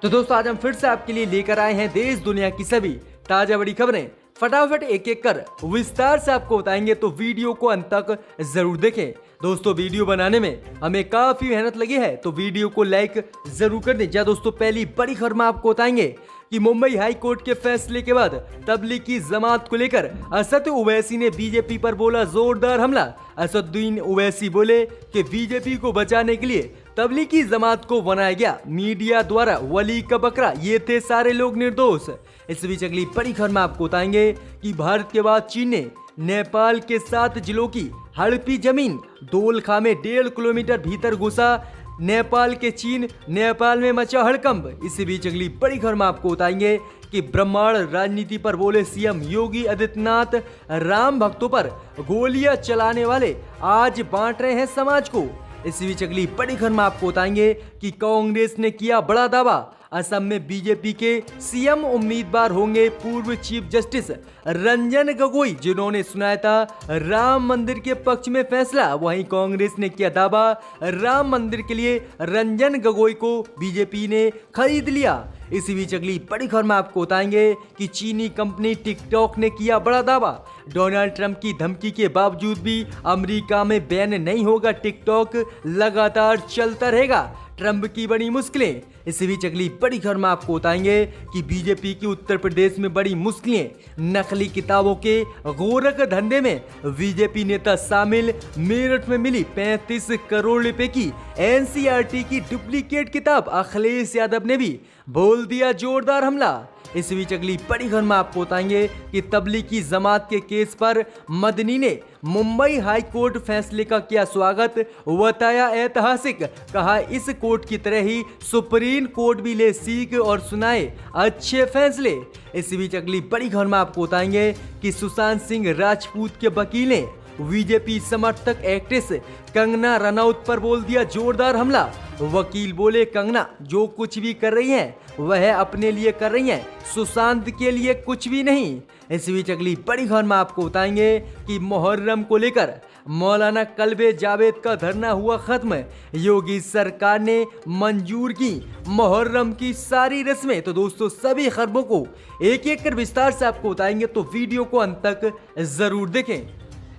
तो दोस्तों आज हम फिर से आपके लिए लेकर आए हैं देश दुनिया की सभी ताजा बड़ी खबरें। फटाफट एक एक कर विस्तार से आपको बताएंगे, तो वीडियो को अंत तक जरूर देखें। दोस्तों वीडियो बनाने में हमें काफी मेहनत लगी है, तो वीडियो को लाइक जरूर कर दें। जा दोस्तों पहली बड़ी खबर में आपको बताएंगे कि मुंबई हाई कोर्ट के फैसले के बाद तबलीगी जमात को लेकर असद ओवैसी ने बीजेपी पर बोला जोरदार हमला। असदुद्दीन ओवैसी बोले कि बीजेपी को बचाने के लिए तबलीगी जमात को बनाया गया मीडिया द्वारा वली का बकरा, ये थे सारे लोग निर्दोष। इस बीच अगली बड़ी खबर में आपको बताएंगे कि भारत के बाद चीन ने नेपाल के 7 जिलों की हड़पी जमीन दोलखा में 1.5 किलोमीटर भीतर घुसा नेपाल के चीन, नेपाल में मचा हड़कंप। इसी बीच अगली बड़ी खबर में आपको बताएंगे कि ब्रह्मांड राजनीति पर बोले सीएम योगी आदित्यनाथ, राम भक्तों पर गोलियां चलाने वाले आज बांट रहे हैं समाज को। इसी बीच अगली बड़ी खबर में आपको बताएंगे कि कांग्रेस ने किया बड़ा दावा, असम में बीजेपी के सीएम उम्मीदवार होंगे पूर्व चीफ जस्टिस रंजन गोगोई, जिन्होंने सुनाया था राम मंदिर के पक्ष में फैसला। वहीं कांग्रेस ने किया दावा, राम मंदिर के लिए रंजन गोगोई को बीजेपी ने खरीद लिया। इसी बीच अगली बड़ी खबर में आपको बताएंगे कि चीनी कंपनी टिकटॉक ने किया बड़ा दावा, डोनाल्ड ट्रंप की धमकी के बावजूद भी अमेरिका में बैन नहीं होगा टिकटॉक, लगातार चलता रहेगा, ट्रंप की बड़ी मुश्किलें। इसी बीच अगली बड़ी खबर में आपको बताएंगे कि बीजेपी की उत्तर प्रदेश में बड़ी मुश्किलें, नकली किताबों के गोरख धंधे में बीजेपी नेता शामिल, मेरठ में मिली 35 करोड़ रुपए की एनसीईआरटी की डुप्लीकेट किताब, अखिलेश यादव ने भी बोल दिया जोरदार हमला। इस बीच अगली बड़ी खबर में आपको बताएंगे कि तबलीगी जमात के केस पर मदनी ने मुंबई हाई कोर्ट फैसले का किया स्वागत, बताया ऐतिहासिक, कहा इस कोर्ट की तरह ही सुप्रीम कोर्ट भी ले सीख और सुनाए अच्छे फैसले। इस बीच अगली बड़ी खबर में आपको बताएंगे कि सुशांत सिंह राजपूत के वकील ने बीजेपी समर्थक एक्ट्रेस कंगना रनौत पर बोल दिया जोरदार हमला। वकील बोले कंगना जो कुछ भी कर रही हैं वह अपने लिए कर रही हैं, सुशांत के लिए कुछ भी नहीं। इस बीच अगली बड़ी खबर में आपको बताएंगे कि मुहर्रम को लेकर मौलाना कल्बे जावेद का धरना हुआ खत्म, योगी सरकार ने मंजूर की मुहर्रम की सारी रस्में। तो दोस्तों सभी खबरों को एक एक कर विस्तार से आपको बताएंगे, तो वीडियो को अंत तक जरूर देखें।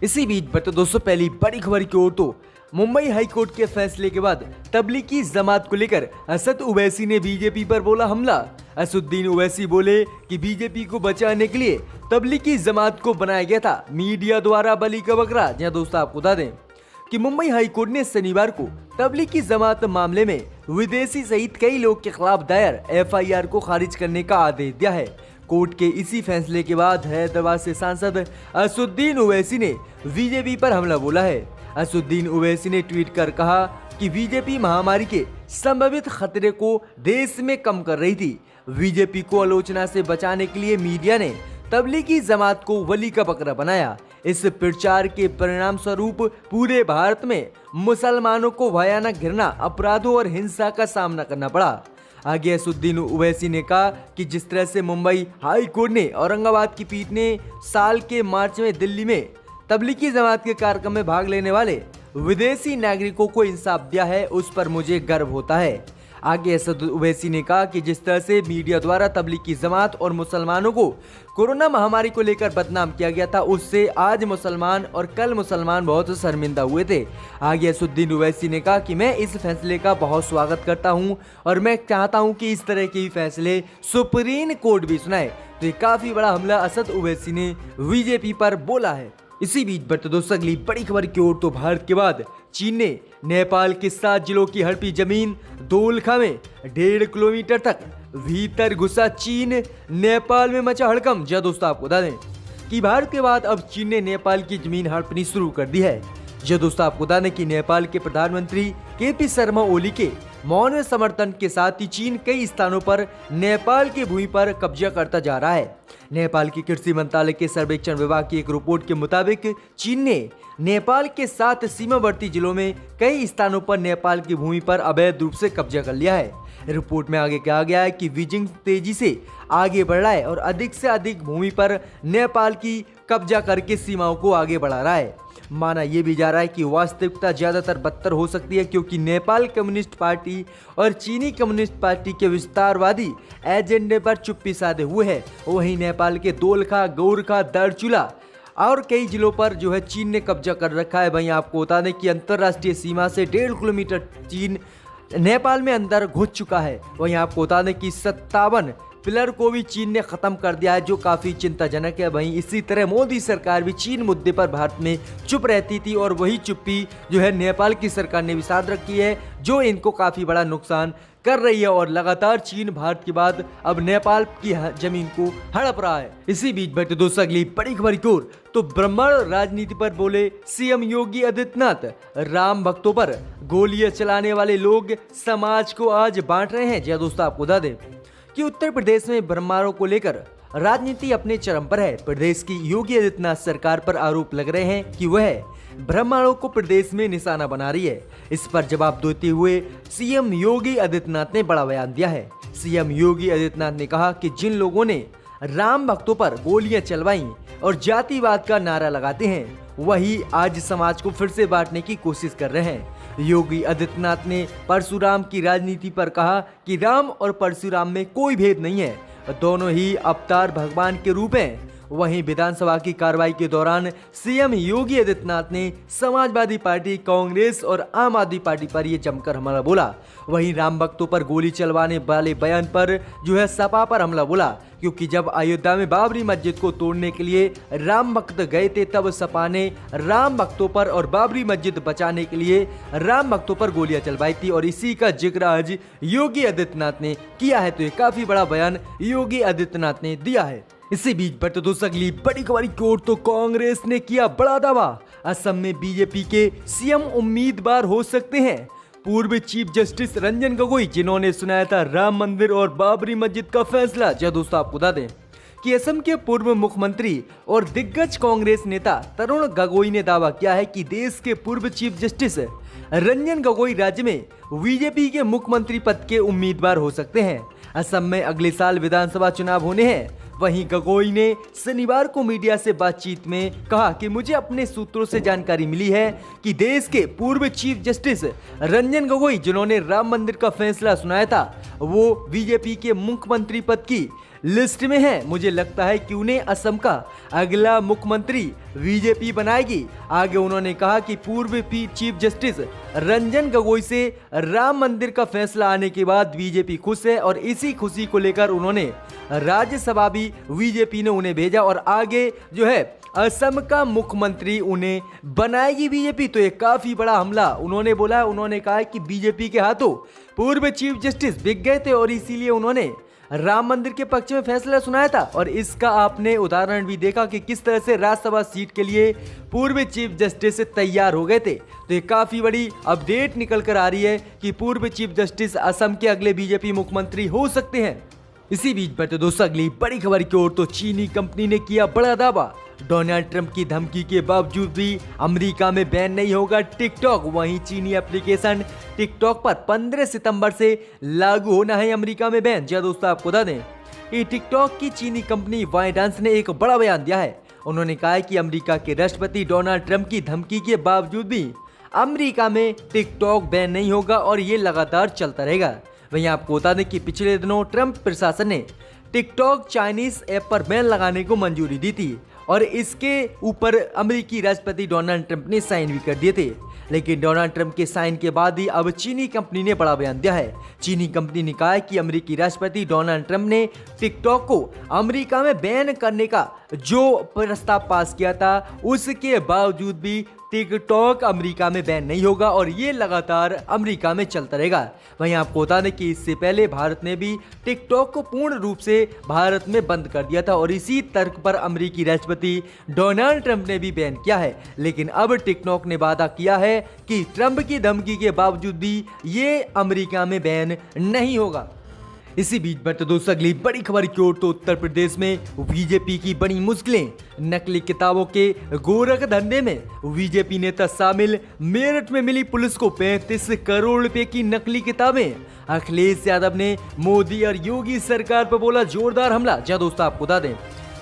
इसी बीच पर तो दोस्तों पहली बड़ी खबर की ओर, तो मुंबई हाई कोर्ट के फैसले के बाद तबलीगी जमात को लेकर असद ओवैसी ने बीजेपी पर बोला हमला। असदुद्दीन ओवैसी बोले कि बीजेपी को बचाने के लिए तबलीगी जमात को बनाया गया था मीडिया द्वारा बलि का बकरा। जहां दोस्तों आपको बता दें कि मुंबई हाई कोर्ट ने शनिवार को तबलीगी जमात मामले में विदेशी सहित कई लोग के खिलाफ दायर एफआईआर को खारिज करने का आदेश दिया है। कोर्ट के इसी फैसले के बाद हैदराबाद से सांसद असदुद्दीन ओवैसी ने बीजेपी पर हमला बोला है। असदुद्दीन ओवैसी ने ट्वीट कर कहा कि बीजेपी महामारी के संभावित खतरे को देश में कम कर रही थी। बीजेपी को आलोचना से बचाने के लिए मीडिया ने तबलीगी जमात को वली का बकरा बनाया। इस प्रचार के परिणाम स्वरूप पूरे भारत में मुसलमानों को भयानक घृणा, अपराधों और हिंसा का सामना करना पड़ा। आगे असदुद्दीन ओवैसी ने कहा कि जिस तरह से मुंबई हाई कोर्ट ने औरंगाबाद की पीठ ने साल के मार्च में दिल्ली में तबलीगी जमात के कार्यक्रम में भाग लेने वाले विदेशी नागरिकों को इंसाफ दिया है, उस पर मुझे गर्व होता है। आगे असद ओवैसी ने कहा कि जिस तरह से मीडिया द्वारा तबलीगी जमात और मुसलमानों को कोरोना महामारी को लेकर बदनाम किया गया था, उससे आज मुसलमान और कल मुसलमान बहुत शर्मिंदा हुए थे। आगे असदुद्दीन ओवैसी ने कहा कि मैं इस फैसले का बहुत स्वागत करता हूं और मैं चाहता हूं कि इस तरह के फैसले सुप्रीम कोर्ट भी सुनाए। तो ये काफी बड़ा हमला असद ओवैसी ने बीजेपी पर बोला है। इसी बीच बढ़ते दोस्तों अगली बड़ी खबर की ओर, तो भारत के बाद चीन ने नेपाल के 7 जिलों की हड़पी जमीन दोलखा में 1.5 किलोमीटर तक भीतर घुसा चीन, नेपाल में मचा हड़कंप। जब दोस्तों आपको बता दें कि भारत के बाद अब चीन ने नेपाल की जमीन हड़पनी शुरू कर दी है। जो दोस्तों आपको बता दें कि नेपाल के प्रधानमंत्री केपी शर्मा ओली के मौन समर्थन के साथ ही चीन कई स्थानों पर नेपाल की भूमि पर कब्जा करता जा रहा है। नेपाल की कृषि मंत्रालय के सर्वेक्षण विभाग की एक रिपोर्ट के मुताबिक चीन ने नेपाल के 7 सीमावर्ती जिलों में कई स्थानों पर नेपाल की भूमि पर अवैध रूप से कब्जा कर लिया है। रिपोर्ट में आगे कहा गया है कि बीजिंग तेजी से आगे बढ़ रहा है और अधिक से अधिक भूमि पर नेपाल की कब्जा करके सीमाओं को आगे बढ़ा रहा है। माना यह भी जा रहा है कि वास्तविकता ज्यादातर बदतर हो सकती है, क्योंकि नेपाल कम्युनिस्ट पार्टी और चीनी कम्युनिस्ट पार्टी के विस्तारवादी एजेंडे पर चुप्पी साधे हुए है। वहीं नेपाल के दोलखा, गोरखा, दार्चुला और कई जिलों पर जो है चीन ने कब्जा कर रखा है। वहीं आपको बता दें कि अंतर्राष्ट्रीय सीमा से 1.5 किलोमीटर चीन नेपाल में अंदर घुस चुका है। वहीं आपको बता दें कि 57 पिलर को भी चीन ने खत्म कर दिया है, जो काफी चिंताजनक है। वहीं इसी तरह मोदी सरकार भी चीन मुद्दे पर भारत में चुप रहती थी और वही चुप्पी जो है नेपाल की सरकार ने भी साध रखी है, जो इनको काफी बड़ा नुकसान कर रही है। और लगातार चीन भारत के बाद अब नेपाल की जमीन को हड़प रहा है। इसी बीच बैठे दोस्तों अगली बड़ी खबर की ओर, तो ब्रह्मांड राजनीति पर बोले सीएम योगी आदित्यनाथ। राम भक्तों पर गोलियां चलाने वाले लोग समाज को आज बांट रहे हैं। जी दोस्तों, आपको बता दें कि उत्तर प्रदेश में ब्रह्मांडों को लेकर राजनीति अपने चरम पर है। प्रदेश की योगी आदित्यनाथ सरकार पर आरोप लग रहे हैं कि वह ब्रह्मांडों को प्रदेश में निशाना बना रही है। इस पर जवाब देते हुए सीएम योगी आदित्यनाथ ने बड़ा बयान दिया है। सीएम योगी आदित्यनाथ ने कहा कि जिन लोगों ने राम भक्तों पर गोलियां चलवाई और जातिवाद का नारा लगाते हैं, वही आज समाज को फिर से बांटने की कोशिश कर रहे हैं। योगी आदित्यनाथ ने परशुराम की राजनीति पर कहा कि राम और परशुराम में कोई भेद नहीं है, दोनों ही अवतार भगवान के रूप हैं। वहीं विधानसभा की कार्रवाई के दौरान सीएम योगी आदित्यनाथ ने समाजवादी पार्टी, कांग्रेस और आम आदमी पार्टी पर यह जमकर हमला बोला। वहीं राम भक्तों पर गोली चलवाने वाले बयान पर जो है सपा पर हमला बोला, क्योंकि जब अयोध्या में बाबरी मस्जिद को तोड़ने के लिए राम भक्त गए थे, तब सपा ने राम भक्तों पर और बाबरी मस्जिद बचाने के लिए राम भक्तों पर गोलियां चलवाई थी। और इसी का जिक्र आज योगी आदित्यनाथ ने किया है। तो ये काफी बड़ा बयान योगी आदित्यनाथ ने दिया है। इसी बीच बढ़ते दोस्तों अगली बड़ी खबर की ओर, तो कांग्रेस ने किया बड़ा दावा। असम में बीजेपी के सीएम उम्मीदवार हो सकते हैं पूर्व चीफ जस्टिस रंजन गोगोई, जिन्होंने सुनाया था राम मंदिर और बाबरी मस्जिद का फैसला। जी दोस्तों, आपको बता दें कि असम के पूर्व मुख्यमंत्री और दिग्गज कांग्रेस नेता तरुण गोगोई ने दावा किया है कि देश के पूर्व चीफ जस्टिस रंजन गोगोई राज्य में बीजेपी के मुख्यमंत्री पद के उम्मीदवार हो सकते हैं। असम में अगले साल विधानसभा चुनाव होने हैं। वहीं गोगोई ने शनिवार को मीडिया से बातचीत में कहा कि मुझे अपने सूत्रों से जानकारी मिली है कि देश के पूर्व चीफ जस्टिस रंजन गोगोई, जिन्होंने राम मंदिर का फैसला सुनाया था, वो बीजेपी के मुख्यमंत्री पद की लिस्ट में है। मुझे लगता है कि उन्हें असम का अगला मुख्यमंत्री बीजेपी बनाएगी। आगे उन्होंने कहा कि पूर्व चीफ जस्टिस रंजन गोगोई से राम मंदिर का फैसला आने के बाद बीजेपी खुश है और इसी खुशी को लेकर उन्होंने राज्यसभा भी बीजेपी ने उन्हें भेजा और आगे जो है असम का मुख्यमंत्री उन्हें बनाएगी बीजेपी। तो ये काफी बड़ा हमला उन्होंने बोला। उन्होंने कहा कि बीजेपी के हाथों पूर्व चीफ जस्टिस बिक गए थे और इसीलिए उन्होंने राम मंदिर के पक्ष में फैसला सुनाया था। और इसका आपने उदाहरण भी देखा कि किस तरह से राज्यसभा सीट के लिए पूर्व चीफ जस्टिस तैयार हो गए थे। तो ये काफी बड़ी अपडेट निकल कर आ रही है कि पूर्व चीफ जस्टिस असम के अगले बीजेपी मुख्यमंत्री हो सकते हैं। इसी बीच बढ़ते दोस्तों अगली बड़ी खबर की ओर, तो चीनी कंपनी ने किया बड़ा दावा। डोनाल्ड ट्रंप की धमकी के बावजूद भी अमेरिका में बैन नहीं होगा टिकटॉक। वहीं चीनी एप्लीकेशन टिकटॉक पर 15 सितंबर से लागू होना है अमेरिका में बैन। जी दोस्तों, आपको बता दें कि टिकटॉक की चीनी कंपनी बाइडेंस ने एक बड़ा बयान दिया है। उन्होंने कहा है कि अमेरिका के राष्ट्रपति डोनाल्ड ट्रंप की धमकी के बावजूद भी अमेरिका में टिकटॉक बैन नहीं होगा और ये लगातार चलता रहेगा। वहीं आपको बता दें कि पिछले दिनों ट्रंप प्रशासन ने टिकटॉक चाइनीज ऐप पर बैन लगाने को मंजूरी दी थी और इसके ऊपर अमेरिकी राष्ट्रपति डोनाल्ड ट्रंप ने साइन भी कर दिए थे। लेकिन डोनाल्ड ट्रंप के साइन के बाद ही अब चीनी कंपनी ने बड़ा बयान दिया है। चीनी कंपनी ने कहा है कि अमेरिकी राष्ट्रपति डोनाल्ड ट्रंप ने टिकटॉक को अमेरिका में बैन करने का जो प्रस्ताव पास किया था, उसके बावजूद भी टिकटॉक अमेरिका में बैन नहीं होगा और ये लगातार अमेरिका में चलता रहेगा। वहीं आपको बता दें कि इससे पहले भारत ने भी टिकटॉक को पूर्ण रूप से भारत में बंद कर दिया था और इसी तर्क पर अमेरिकी राष्ट्रपति डोनाल्ड ट्रंप ने भी बैन किया है। लेकिन अब टिकटॉक ने वादा किया है कि ट्रंप की धमकी के बावजूद भी ये अमेरिका में बैन नहीं होगा। इसी बीच बढ़ते दोस्तों अगली बड़ी खबर की ओर तो उत्तर प्रदेश में बीजेपी की बड़ी मुश्किलें। नकली किताबों के गोरख धंधे में बीजेपी नेता शामिल। मेरठ में मिली पुलिस को 35 करोड़ रुपए की नकली किताबें। अखिलेश यादव ने मोदी और योगी सरकार पर बोला जोरदार हमला। जहाँ दोस्तों आपको बता दें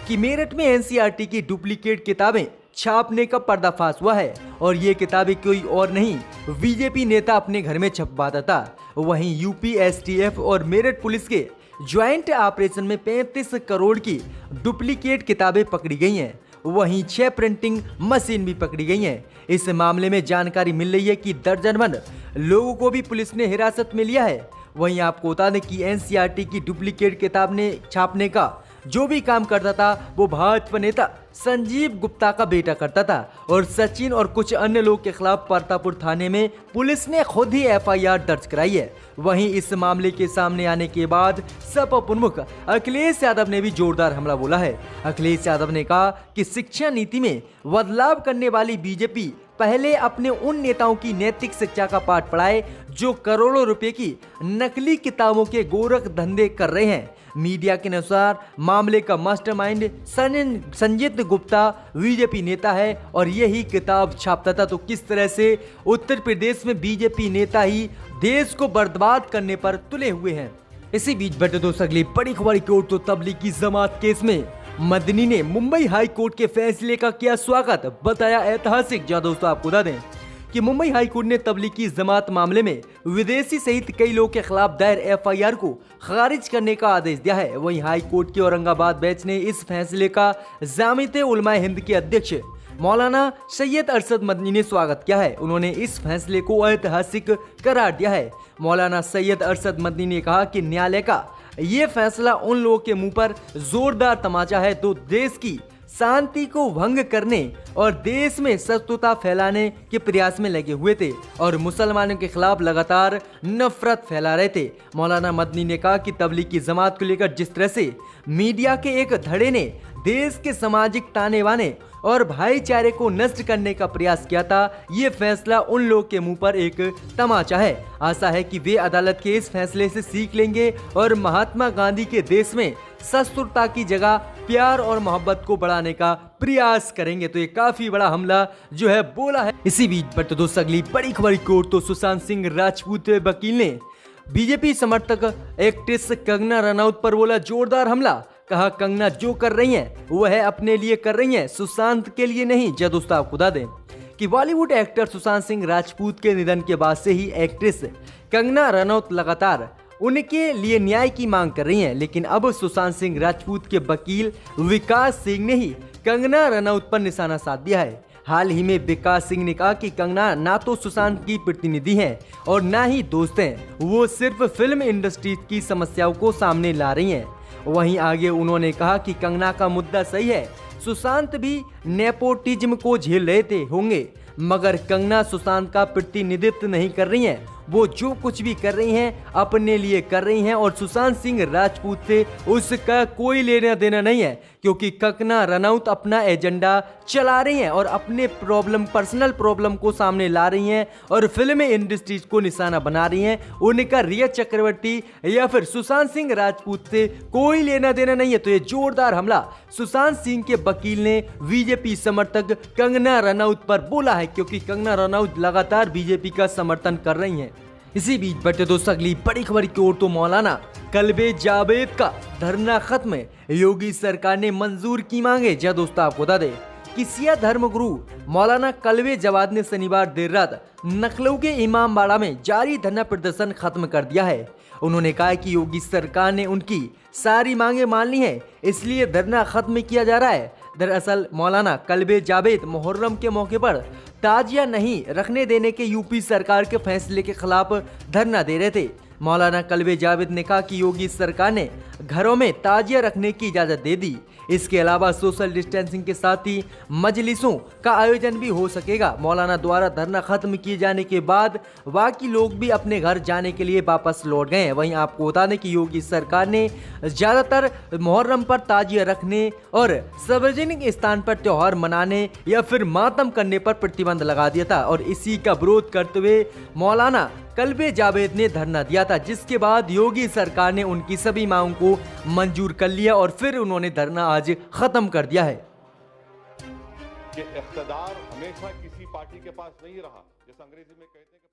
कि मेरठ में एनसीईआरटी की डुप्लीकेट किताबें छापने का पर्दाफाश हुआ है और ये किताबें कोई और नहीं बीजेपी नेता अपने घर में छपवाता था। वहीं यूपी एसटीएफ और मेरठ पुलिस के ज्वाइंट ऑपरेशन में 35 करोड़ की डुप्लीकेट किताबें पकड़ी गई हैं। वहीं 6 प्रिंटिंग मशीन भी पकड़ी गई हैं। इस मामले में जानकारी मिल रही है कि दर्जनबंद लोगों को भी पुलिस ने हिरासत में लिया है। वहीं आपको बता दें कि एनसीईआरटी की डुप्लीकेट किताबें छापने का जो भी काम करता था वो भाजपा नेता संजीव गुप्ता का बेटा करता था और सचिन और कुछ अन्य लोग के खिलाफ परतापुर थाने में पुलिस ने खुद ही एफआईआर दर्ज कराई है। वहीं इस मामले के सामने आने के बाद सपा प्रमुख अखिलेश यादव ने भी जोरदार हमला बोला है। अखिलेश यादव ने कहा कि शिक्षा नीति में बदलाव करने वाली बीजेपी पहले अपने उन नेताओं की नैतिक शिक्षा का पाठ पढ़ाए जो करोड़ों रुपए की नकली किताबों के गोरख धंधे कर रहे हैं। मीडिया के अनुसार मामले का मास्टरमाइंड संजीत गुप्ता बीजेपी नेता है और यही किताब छापता था। तो किस तरह से उत्तर प्रदेश में बीजेपी नेता ही देश को बर्बाद करने पर तुले हुए हैं। इसी बीच बढ़ते दोस्तों अगली बड़ी खबर की ओर तो तबलीगी जमात केस में मदनी ने मुंबई हाई कोर्ट के फैसले का किया स्वागत, बताया ऐतिहासिक। जहां दोस्तों आपको बता दें कि मुंबई हाई कोर्ट ने तबलीगी जमात मामले में विदेशी सहित कई लोगों के खिलाफ दायर एफआईआर को खारिज करने का आदेश दिया है। वहीं हाई कोर्ट के औरंगाबाद बेंच ने इस फैसले का जामिते उलमाए हिंद के अध्यक्ष मौलाना सैयद अरशद मदनी ने स्वागत किया है। उन्होंने इस फैसले को ऐतिहासिक करार दिया है। मौलाना सैयद अरशद मदनी ने कहा कि न्यायालय का ये फैसला उन लोगों के मुंह पर जोरदार तमाचा है जो देश की शांति को भंग करने और देश में शत्रुता फैलाने के प्रयास में लगे हुए थे और मुसलमानों के खिलाफ लगातार नफरत फैला रहे थे। मौलाना मदनी ने कहा कि तबलीगी जमात को लेकर जिस तरह से मीडिया के एक धड़े ने देश के सामाजिक ताने बाने और भाईचारे को नष्ट करने का प्रयास किया था, ये फैसला उन लोगों के मुंह पर एक तमाचा है। आशा है कि वे अदालत के इस फैसले से सीख लेंगे और महात्मा गांधी के देश में शत्रुता की जगह प्यार और मोहब्बत को बढ़ाने का प्रयास करेंगे। तो ये काफी बड़ा हमला जो है बोला है। इसी बीच बढ़ते दोस्तों अगली बड़ी खबर की ओर तो सुशांत सिंह राजपूत वकील ने बीजेपी समर्थक एक्ट्रेस कंगना रनौत पर बोला जोरदार हमला। कहा कंगना जो कर रही हैं वो है अपने लिए कर रही हैं, सुशांत के लिए नहीं। जब दोस्तों आपको बता दें कि बॉलीवुड एक्टर सुशांत सिंह राजपूत के निधन के बाद से ही एक्ट्रेस कंगना रनौत लगातार उनके लिए न्याय की मांग कर रही हैं, लेकिन अब सुशांत सिंह राजपूत के वकील विकास सिंह ने ही कंगना रनौत पर निशाना साध दिया है। हाल ही में विकास सिंह ने कहा कि कंगना ना तो सुशांत की प्रतिनिधि हैं और ना ही दोस्त हैं, वो सिर्फ फिल्म इंडस्ट्री की समस्याओं को सामने ला रही हैं। वहीं आगे उन्होंने कहा कि कंगना का मुद्दा सही है, सुशांत भी नेपोटिज्म को झेल रहे थे होंगे, मगर कंगना सुशांत का प्रतिनिधित्व नहीं कर रही हैं। वो जो कुछ भी कर रही हैं अपने लिए कर रही हैं और सुशांत सिंह राजपूत से उसका कोई लेना देना नहीं है, क्योंकि कंगना रनौत अपना एजेंडा चला रही हैं और अपने पर्सनल प्रॉब्लम को सामने ला रही हैं और फिल्म इंडस्ट्रीज को निशाना बना रही हैं। उनका रिया चक्रवर्ती या फिर सुशांत सिंह राजपूत से कोई लेना देना नहीं है। तो ये जोरदार हमला सुशांत सिंह के वकील ने बीजेपी समर्थक कंगना रनौत पर बोला है, क्योंकि कंगना रनौत लगातार बीजेपी का समर्थन कर रही हैं। इसी बीच बढ़ते दोस्तों अगली बड़ी खबर की ओर तो मौलाना कल्बे जावेद का धरना खत्म, योगी सरकार ने मंजूर की मांगे। जब दोस्तों आपको बता दें कि शिया धर्मगुरु मौलाना कल्बे जावेद ने शनिवार देर रात लखनऊ के इमामबाड़ा में जारी धरना प्रदर्शन खत्म कर दिया है। उन्होंने कहा कि योगी सरकार ने उनकी सारी मांगे मान ली है, इसलिए धरना खत्म किया जा रहा है। दरअसल मौलाना कल्बे जावेद मुहर्रम के मौके पर ताजिया नहीं रखने देने के यूपी सरकार के फैसले के खिलाफ धरना दे रहे थे। मौलाना कल्बे जावेद ने कहा कि योगी सरकार ने घरों में ताजिया रखने की इजाज़त दे दी। इसके अलावा सोशल डिस्टेंसिंग के साथ ही मजलिसों का आयोजन भी हो सकेगा। मौलाना द्वारा धरना खत्म किए जाने के बाद बाकी लोग भी अपने घर जाने के लिए वापस लौट गए हैं। वहीं आपको बता दें कि योगी सरकार ने ज़्यादातर मुहर्रम पर ताजिया रखने और सार्वजनिक स्थान पर त्यौहार मनाने या फिर मातम करने पर प्रतिबंध लगा दिया था और इसी का विरोध करते हुए मौलाना कल्बे जावेद ने धरना दिया था, जिसके बाद योगी सरकार ने उनकी सभी मांगों को मंजूर कर लिया और फिर उन्होंने धरना आज खत्म कर दिया है। कि इख्तिदार हमेशा किसी पार्टी के पास नहीं रहा, जैसे अंग्रेजी में कहते हैं कि